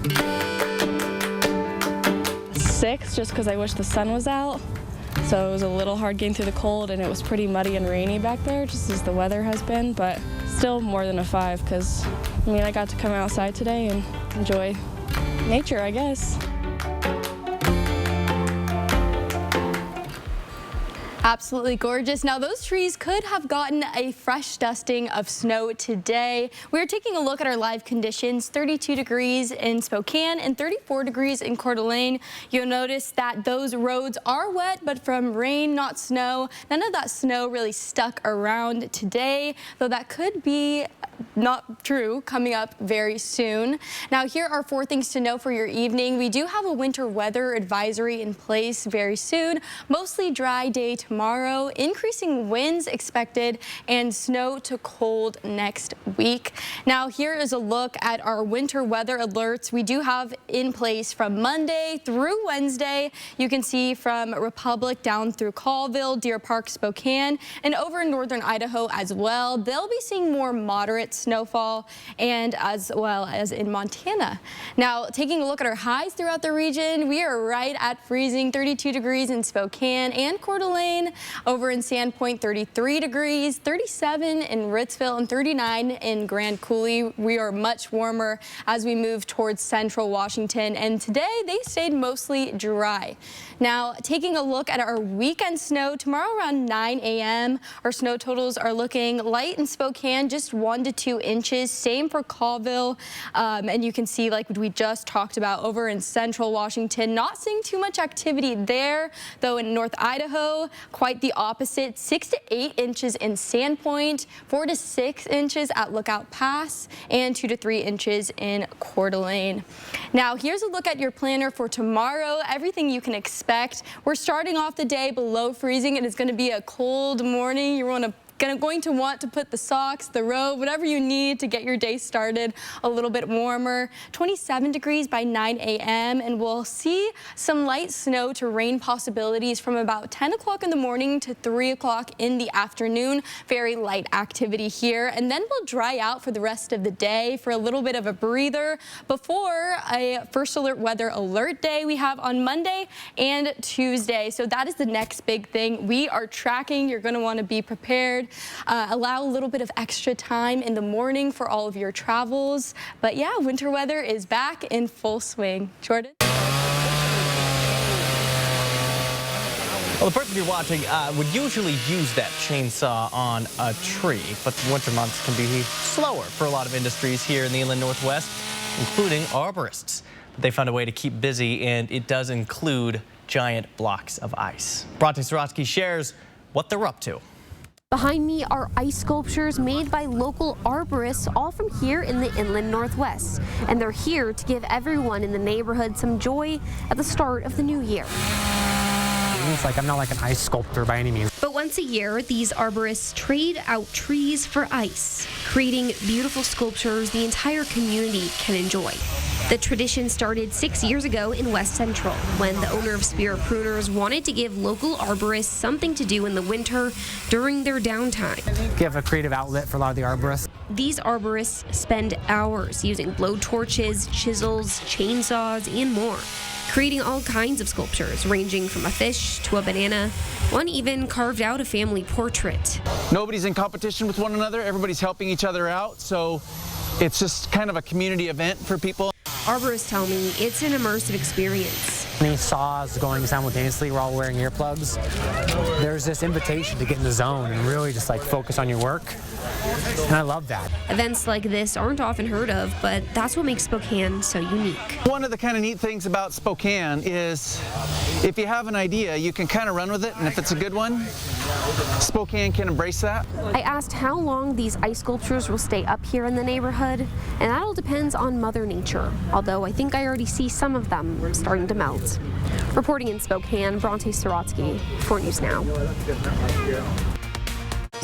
6, just because I wish the sun was out. So it was a little hard getting through the cold, and it was pretty muddy and rainy back there, just as the weather has been, but still more than a 5, because, I got to come outside today and enjoy nature, I guess. Absolutely gorgeous. Now, those trees could have gotten a fresh dusting of snow today. We're taking a look at our live conditions. 32 degrees in Spokane and 34 degrees in Coeur d'Alene. You'll notice that those roads are wet, but from rain, not snow. None of that snow really stuck around today, though that could be not true coming up very soon. Now, here are 4 things to know for your evening. We do have a winter weather advisory in place very soon. Mostly dry day tomorrow. tomorrow, increasing winds expected, and snow to cold next week. Now, here is a look at our winter weather alerts we do have in place from Monday through Wednesday. You can see from Republic down through Colville, Deer Park, Spokane, and over in northern Idaho as well. They'll be seeing more moderate snowfall, and as well as in Montana. Now, taking a look at our highs throughout the region, we are right at freezing, 32 degrees in Spokane and Coeur d'Alene. Over in Sandpoint, 33 degrees, 37 in Ritzville, and 39 in Grand Coulee. We are much warmer as we move towards central Washington, and today they stayed mostly dry. Now, taking a look at our weekend snow, tomorrow around 9 a.m., our snow totals are looking light in Spokane, just 1 to 2 inches. Same for Colville, and you can see, like we just talked about, over in central Washington, not seeing too much activity there, though in North Idaho, quite the opposite. 6 to 8 inches in Sandpoint, 4 to 6 inches at Lookout Pass, and 2 to 3 inches in Coeur d'Alene. Now, here's a look at your planner for tomorrow. Everything you can expect. We're starting off the day below freezing, and it's going to be a cold morning. You're going to want to put the socks, the robe, whatever you need to get your day started a little bit warmer. 27 degrees by 9 a.m. and we'll see some light snow to rain possibilities from about 10 o'clock in the morning to 3 o'clock in the afternoon. Very light activity here, and then we'll dry out for the rest of the day for a little bit of a breather before a first alert weather alert day we have on Monday and Tuesday. So that is the next big thing we are tracking. You're going to want to be prepared. Allow a little bit of extra time in the morning for all of your travels. But yeah, winter weather is back in full swing. Jordan? Well, the person you're watching would usually use that chainsaw on a tree, but the winter months can be slower for a lot of industries here in the Inland Northwest, including arborists. But they found a way to keep busy, and it does include giant blocks of ice. Bronte Sorotsky shares what they're up to. Behind me are ice sculptures made by local arborists, all from here in the Inland Northwest. And they're here to give everyone in the neighborhood some joy at the start of the new year. It's like I'm not like an ice sculptor by any means. But once a year, these arborists trade out trees for ice, creating beautiful sculptures the entire community can enjoy. The tradition started 6 years ago in West Central, when the owner of Spirit Pruners wanted to give local arborists something to do in the winter during their downtime. Give a creative outlet for a lot of the arborists. These arborists spend hours using blow torches, chisels, chainsaws, and more, creating all kinds of sculptures, ranging from a fish to a banana. One even carved out a family portrait. Nobody's in competition with one another. Everybody's helping each other out, so it's just kind of a community event for people. Arborists tell me it's an immersive experience. These saws going simultaneously, we're all wearing earplugs. There's this invitation to get in the zone and really just like focus on your work. And I love that. Events like this aren't often heard of, but that's what makes Spokane so unique. One of the kind of neat things about Spokane is if you have an idea, you can kind of run with it, and if it's a good one, Spokane can embrace that. I asked how long these ice sculptures will stay up here in the neighborhood, and that all depends on Mother Nature, although I think I already see some of them starting to melt. Reporting in Spokane, Bronte Sorotsky, 4 News Now.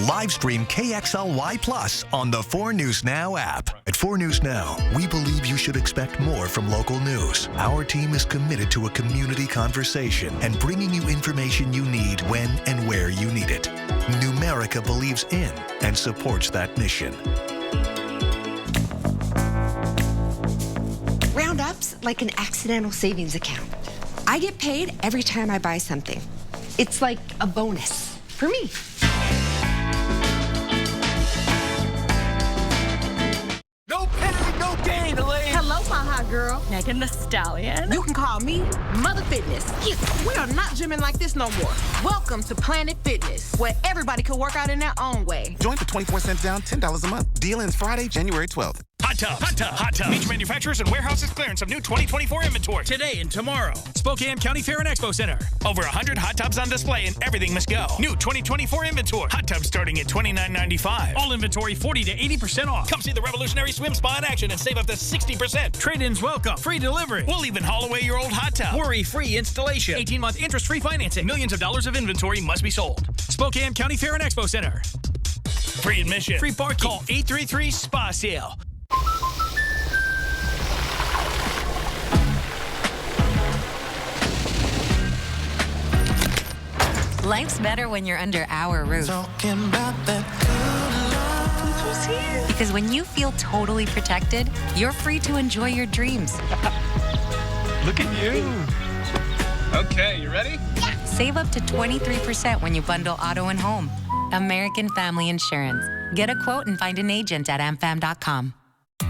Live stream KXLY Plus on the 4 News Now app. At 4 News Now, we believe you should expect more from local news. Our team is committed to a community conversation and bringing you information you need when and where you need it. Numerica believes in and supports that mission. Roundup's like an accidental savings account. I get paid every time I buy something. It's like a bonus for me. No pain, no gain, Elaine. Hello, my hot girl. Megan Thee Stallion. You can call me Mother Fitness. We are not gymming like this no more. Welcome to Planet Fitness, where everybody can work out in their own way. Join for 24 cents down, $10 a month. Deal ends Friday, January 12th. Hot Hot Tub. Hot Tub. Hot Tub. Beach manufacturers and warehouses clearance of new 2024 inventory. Today and tomorrow. Spokane County Fair and Expo Center. Over 100 hot tubs on display and everything must go. New 2024 inventory. Hot tubs starting at $29.95. All inventory 40 to 80% off. Come see the revolutionary swim spa in action and save up to 60%. Trade-ins welcome. Free delivery. We'll even haul away your old hot tub. Worry-free installation. 18-month interest-free financing. Millions of dollars of inventory must be sold. Spokane County Fair and Expo Center. Free admission. Free parking. Call 833-SPA-SALE. Life's better when you're under our roof. Because when you feel totally protected, you're free to enjoy your dreams. Look at you. Okay, you ready? Yeah. Save up to 23% when you bundle auto and home. American Family Insurance. Get a quote and find an agent at amfam.com.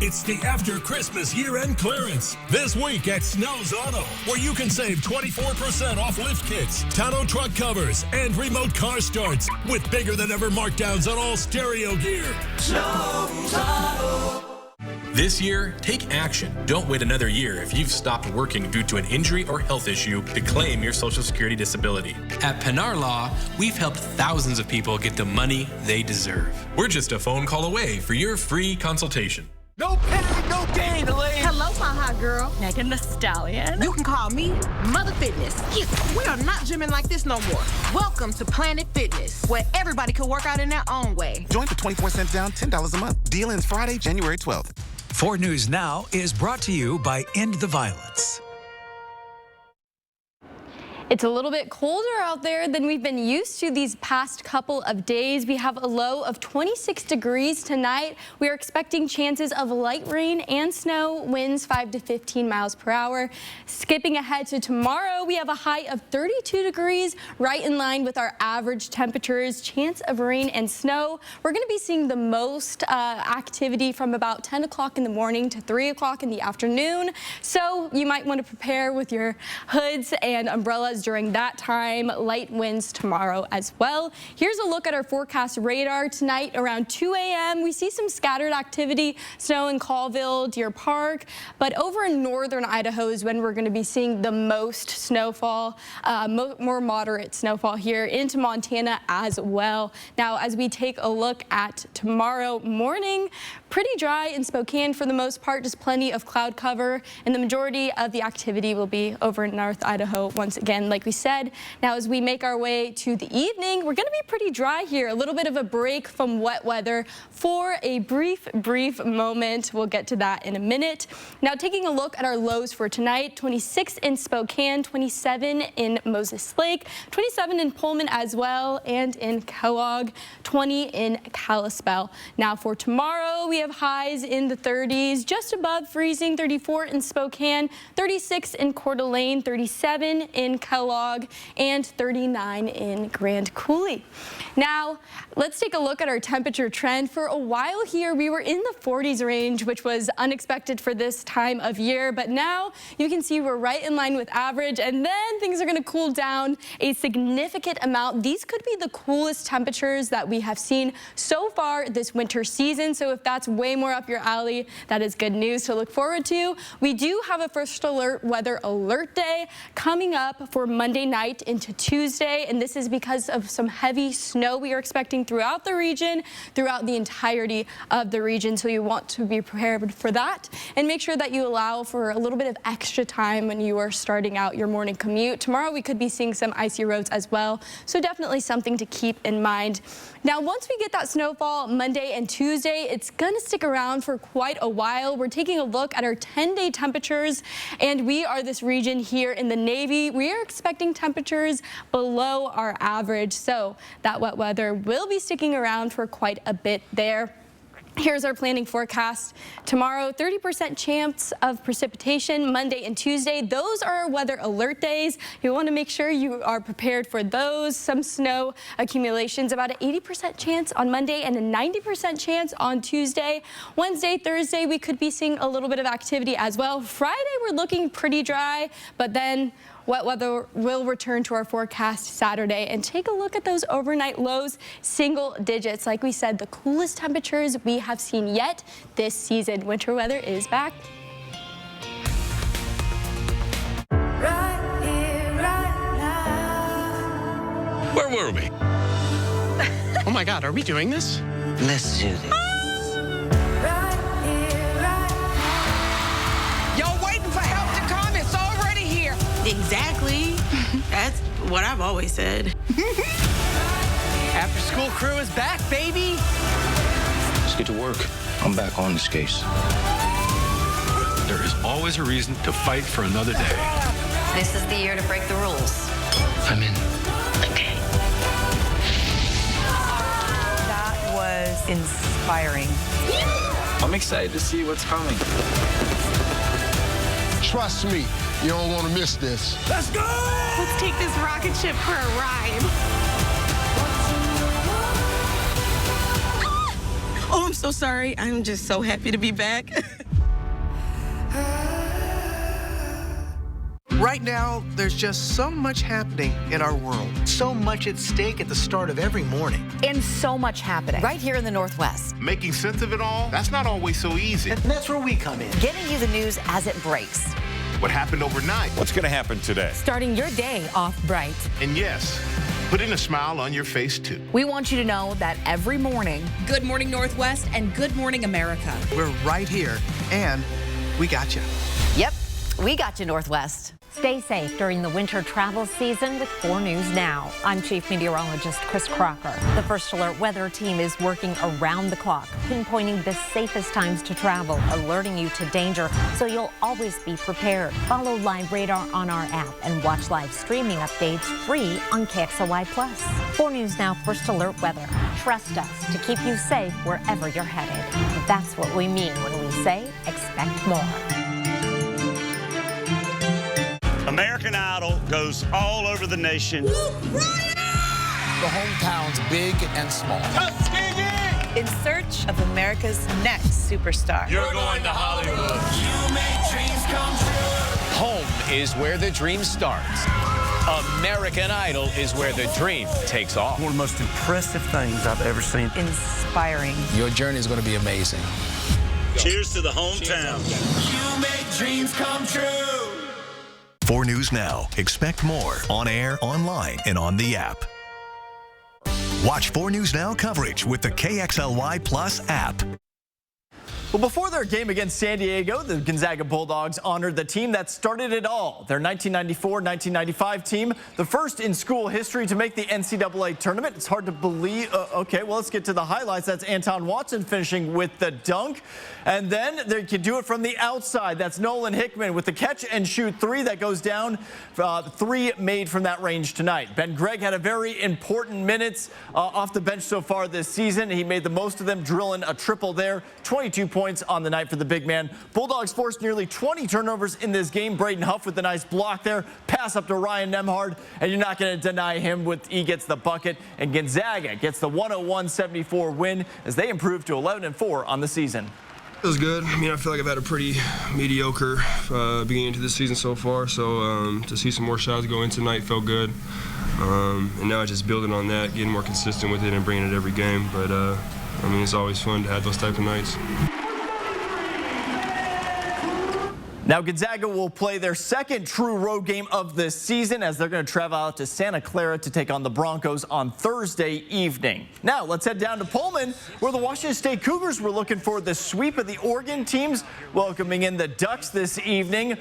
It's the after Christmas year-end clearance this week at Snow's Auto, where you can save 24% off lift kits, tonneau truck covers, and remote car starts with bigger than ever markdowns on all stereo gear. Snow's Auto. This year, take action. Don't wait another year if you've stopped working due to an injury or health issue to claim your Social Security disability. At Pinar Law, we've helped thousands of people get the money they deserve. We're just a phone call away for your free consultation. No pain, no gain, Elaine. Hello, my hot girl. Megan Thee Stallion. You can call me Mother Fitness. We are not gymming like this no more. Welcome to Planet Fitness, where everybody can work out in their own way. Join for 24 cents down, $10 a month. Deal ends Friday, January 12th. 4 News Now is brought to you by End the Violence. It's a little bit colder out there than we've been used to these past couple of days. We have a low of 26 degrees tonight. We are expecting chances of light rain and snow, winds 5 to 15 miles per hour. Skipping ahead to tomorrow, we have a high of 32 degrees, right in line with our average temperatures. Chance of rain and snow. We're going to be seeing the most activity from about 10 o'clock in the morning to 3 o'clock in the afternoon. So you might want to prepare with your hoods and umbrellas during that time. Light winds tomorrow as well. Here's a look at our forecast radar tonight around 2 a.m. We see some scattered activity, snow in Colville, Deer Park, but over in northern Idaho is when we're going to be seeing the most snowfall, more moderate snowfall here into Montana as well. Now, as we take a look at tomorrow morning, pretty dry in Spokane for the most part, just plenty of cloud cover, and the majority of the activity will be over in North Idaho once again, like we said. Now, as we make our way to the evening, we're going to be pretty dry here. A little bit of a break from wet weather for a brief moment. We'll get to that in a minute. Now, taking a look at our lows for tonight, 26 in Spokane, 27 in Moses Lake, 27 in Pullman as well, and in Kellogg, 20 in Kalispell. Now, for tomorrow, we have highs in the 30s, just above freezing, 34 in Spokane, 36 in Coeur d'Alene, 37 in Kellogg, and 39 in Grand Coulee. Now, let's take a look at our temperature trend. For a while here, we were in the 40s range, which was unexpected for this time of year, but now you can see we're right in line with average, and then things are going to cool down a significant amount. These could be the coolest temperatures that we have seen so far this winter season, so if that's way more up your alley, that is good news to look forward to. We do have a first alert weather alert day coming up for Monday night into Tuesday, and this is because of some heavy snow we are expecting throughout the region, throughout the entirety of the region, so you want to be prepared for that and make sure that you allow for a little bit of extra time when you are starting out your morning commute. Tomorrow we could be seeing some icy roads as well, so definitely something to keep in mind. Now, once we get that snowfall Monday and Tuesday, it's going to stick around for quite a while. We're taking a look at our 10-day temperatures, and we are this region here in the Navy. We are expecting temperatures below our average, so that wet weather will be sticking around for quite a bit there. Here's our planning forecast. Tomorrow, 30% chance of precipitation. Monday and Tuesday, those are our weather alert days. You want to make sure you are prepared for those. Some snow accumulations, about an 80% chance on Monday and a 90% chance on Tuesday. Wednesday, Thursday, we could be seeing a little bit of activity as well. Friday, we're looking pretty dry, but then Wet weather will return to our forecast Saturday, and take a look at those overnight lows, single digits. Like we said, the coolest temperatures we have seen yet this season. Winter weather is back. Where were we? Oh my God, are we doing this? Let's do this. Y'all waiting for help to come? It's already here. Exactly. That's what I've always said. After School Crew is back, baby. Let's get to work. I'm back on this case. There is always a reason to fight for another day. This is the year to break the rules. I'm in. That was inspiring. I'm excited to see what's coming. Trust me, you don't want to miss this. Let's go! Let's take this rocket ship for a ride. Oh, I'm so sorry. I'm just so happy to be back. Right now, there's just so much happening in our world. So much at stake at the start of every morning. And so much happening right here in the Northwest. Making sense of it all, that's not always so easy. And that's where we come in. Getting you the news as it breaks. What happened overnight? What's going to happen today? Starting your day off bright. And yes, putting a smile on your face, too. We want you to know that every morning, Good Morning Northwest and Good Morning America. We're right here, and we got you. Yep, we got you, Northwest. Stay safe during the winter travel season with 4 News Now. I'm Chief Meteorologist Chris Crocker. The First Alert Weather Team is working around the clock, pinpointing the safest times to travel, alerting you to danger so you'll always be prepared. Follow live radar on our app and watch live streaming updates free on KXLY+. 4 News Now First Alert Weather. Trust us to keep you safe wherever you're headed. That's what we mean when we say expect more. American Idol goes all over the nation. The hometowns big and small. Tuskegee! In search of America's next superstar. You're going to Hollywood. You make dreams come true. Home is where the dream starts. American Idol is where the dream takes off. One of the most impressive things I've ever seen. Inspiring. Your journey is going to be amazing. Cheers to the hometown. You make dreams come true. 4 News Now. Expect more on air, online, and on the app. Watch 4 News Now coverage with the KXLY Plus app. Well, before their game against San Diego, the Gonzaga Bulldogs honored the team that started it all, their 1994-1995 team, the first in school history to make the NCAA tournament. It's hard to believe. Okay, well, let's get to the highlights. That's Anton Watson finishing with the dunk. And then they can do it from the outside. That's Nolan Hickman with the catch-and-shoot 3 that goes down. 3 made from that range tonight. Ben Gregg had a very important minutes off the bench so far this season. He made the most of them, drilling a triple there. 22 points on the night for the big man. Bulldogs forced nearly 20 turnovers in this game. Braden Huff with a nice block there. Pass up to Ryan Nemhard, and you're not going to deny him with he gets the bucket. And Gonzaga gets the 101-74 win as they improve to 11-4 on the season. It was good. I mean, I feel like I've had a pretty mediocre beginning to this season so far, so to see some more shots go in tonight felt good. And now just building on that, getting more consistent with it and bringing it every game. But, I mean, it's always fun to have those type of nights. Now Gonzaga will play their second true road game of the season as they're going to travel out to Santa Clara to take on the Broncos on Thursday evening. Now let's head down to Pullman where the Washington State Cougars were looking for the sweep of the Oregon teams, welcoming in the Ducks this evening.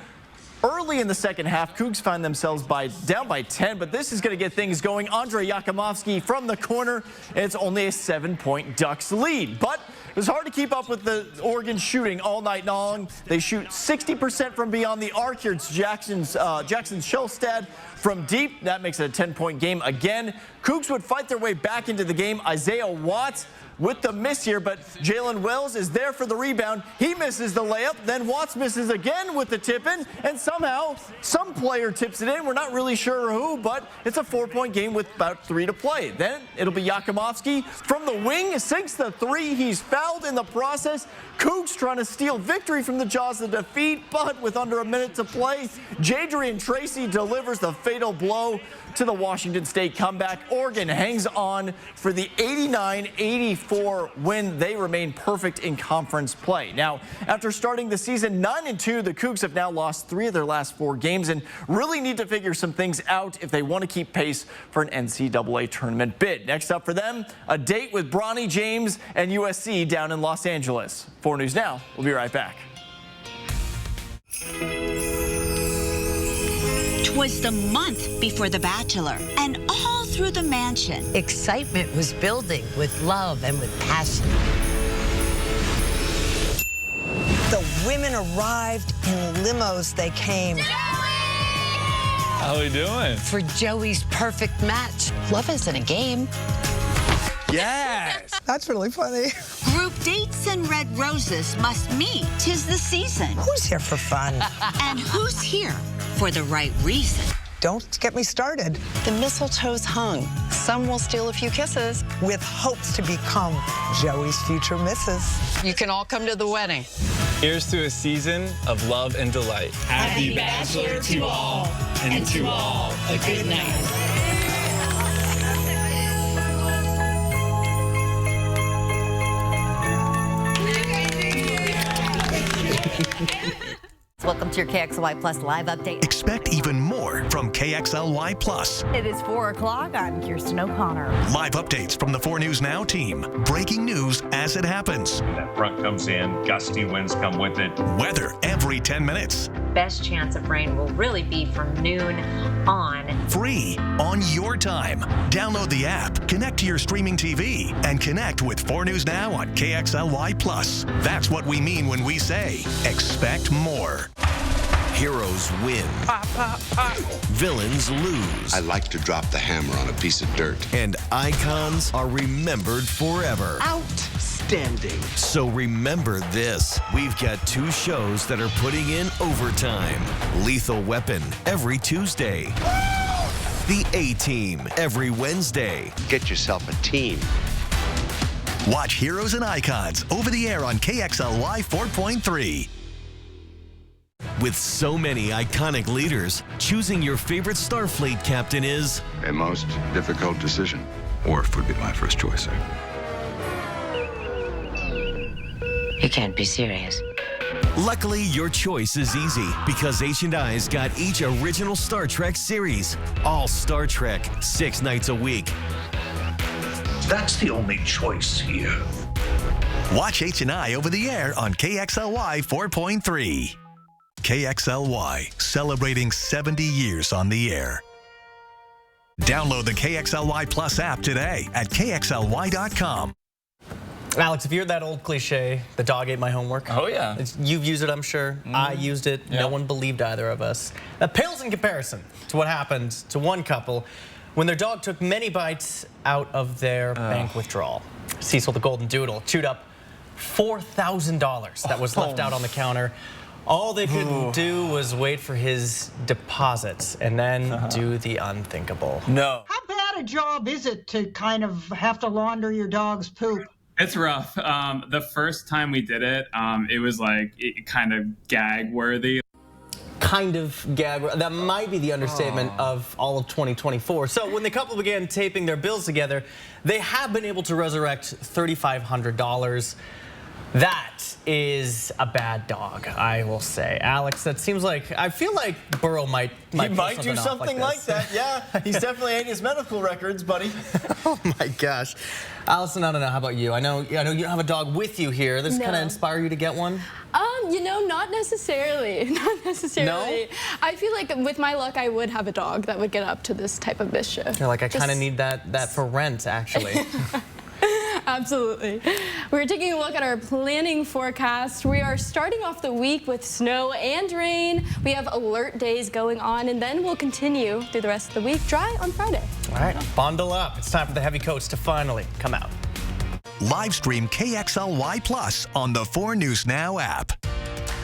Early in the second half, Cougs find themselves down by 10, but this is going to get things going. Andrei Yakimovsky from the corner, and it's only a 7-point Ducks lead. But it was hard to keep up with the Oregon shooting all night long. They shoot 60% from beyond the arc. Here's Jackson Shelstad from deep. That makes it a 10-point game again. Cougs would fight their way back into the game. Isaiah Watts with the miss here, but Jalen Wells is there for the rebound. He misses the layup, then Watts misses again with the tip-in, and somehow some player tips it in. We're not really sure who, but it's a 4-point game with about 3 to play. Then it'll be Yakimovsky from the wing, sinks the 3. He's fouled in the process. Cougs trying to steal victory from the jaws of defeat, but with under a minute to play, Jadrian Tracy delivers the fatal blow to the Washington State comeback. Oregon hangs on for the 89-84 win. They remain perfect in conference play. Now, after starting the season 9-2, the Cougs have now lost 3 of their last 4 games and really need to figure some things out if they want to keep pace for an NCAA tournament bid. Next up for them, a date with Bronny James and USC down in Los Angeles. 4 News Now, we'll be right back. 'Twas the month before The Bachelor, and all through the mansion, excitement was building with love and with passion. The women arrived in limos. They came. How are we doing? For Joey's perfect match. Love isn't a game. Yes! That's really funny. Group dates and red roses must meet. 'Tis the season. Who's here for fun? And who's here for the right reason? Don't get me started. The mistletoe's hung. Some will steal a few kisses. With hopes to become Joey's future missus. You can all come to the wedding. Here's to a season of love and delight. Happy Bachelor to all, and to all a good night. Welcome to your KXLY Plus live update. Expect even more from KXLY Plus. It is 4 o'clock. I'm Kirsten O'Connor. Live updates from the 4 News Now team. Breaking news as it happens. That front comes in, gusty winds come with it. Weather every 10 minutes. Best chance of rain will really be from noon on. Free on your time. Download the app, connect to your streaming TV, and connect with 4 News Now on KXLY Plus. That's what we mean when we say expect more. Heroes win. Villains lose. I like to drop the hammer on a piece of dirt. And icons are remembered forever. Outstanding. So remember this. We've got 2 shows that are putting in overtime. Lethal Weapon every Tuesday. The A-Team every Wednesday. Get yourself a team. Watch Heroes and Icons over the air on KXLY 4.3. With so many iconic leaders, choosing your favorite Starfleet captain is a most difficult decision. Worf would be my first choice, sir. You can't be serious. Luckily, your choice is easy because H&I's got each original Star Trek series. All Star Trek, 6 nights a week. That's the only choice here. Watch H&I over the air on KXLY 4.3. KXLY, celebrating 70 years on the air. Download the KXLY Plus app today at KXLY.com. Alex, if you're that old cliche, the dog ate my homework. Oh, yeah. You've used it, I'm sure. I used it. Yeah. No one believed either of us. That pales in comparison to what happened to one couple when their dog took many bites out of their bank withdrawal. Cecil the Golden Doodle chewed up $4,000 that was left out on the counter. All they could do was wait for his deposits and then do the unthinkable. No. How bad a job is it to kind of have to launder your dog's poop? It's rough. The first time we did it, it was like kind of gag worthy. Kind of gag. That might be the understatement of all of 2024. So when the couple began taping their bills together, they have been able to resurrect $3,500. That is a bad dog, I will say. Alex, that seems like, I feel like Burrow might do something like that. Yeah, he's definitely ate his medical records, buddy. Oh my gosh. Allison, I don't know, how about you? I know you don't have a dog with you here. Does this kind of inspire you to get one? You know, not necessarily. Not necessarily. No? I feel like with my luck, I would have a dog that would get up to this type of mischief. You're like, I kind of need that for rent, actually. Absolutely. We're taking a look at our planning forecast. We are starting off the week with snow and rain. We have alert days going on, and then we'll continue through the rest of the week. Dry on Friday. All right, bundle up. It's time for the heavy coats to finally come out. Live stream KXLY Plus on the 4 News Now app.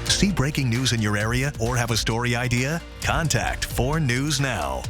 See breaking news in your area or have a story idea? Contact 4 News Now.